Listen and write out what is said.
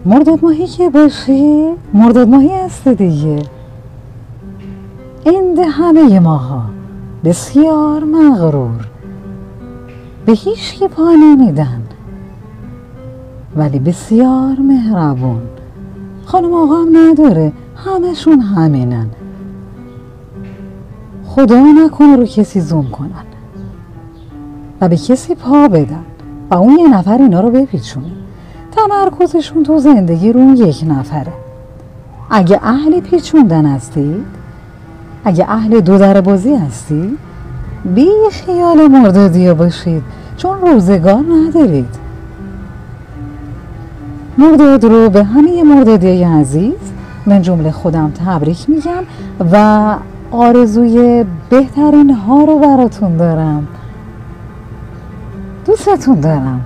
مرداد ماهی که باشی مرداد ماهی هستی دیگه. عند همه ماها بسیار مغرور، به هیچ کی پا نمیدن ولی بسیار مهربون. خانم آقا هم نداره، همشون همینن. خدا نکنه رو کسی زوم کنن و به کسی پا بدن و اون یه نفر اینا رو بپیچونه. تمرکزشون تو زندگی رو اون یک نفره. اگه اهل پیچوندن هستید، اگه اهل دو در بازی هستید، بی خیال مردادیا باشید، چون روزگار ندارید. مرداد رو به همه مردادیای عزیز من جمله خودم تبریک میگم و آرزوی بهترین ها رو براتون دارم. دوستتون دارم.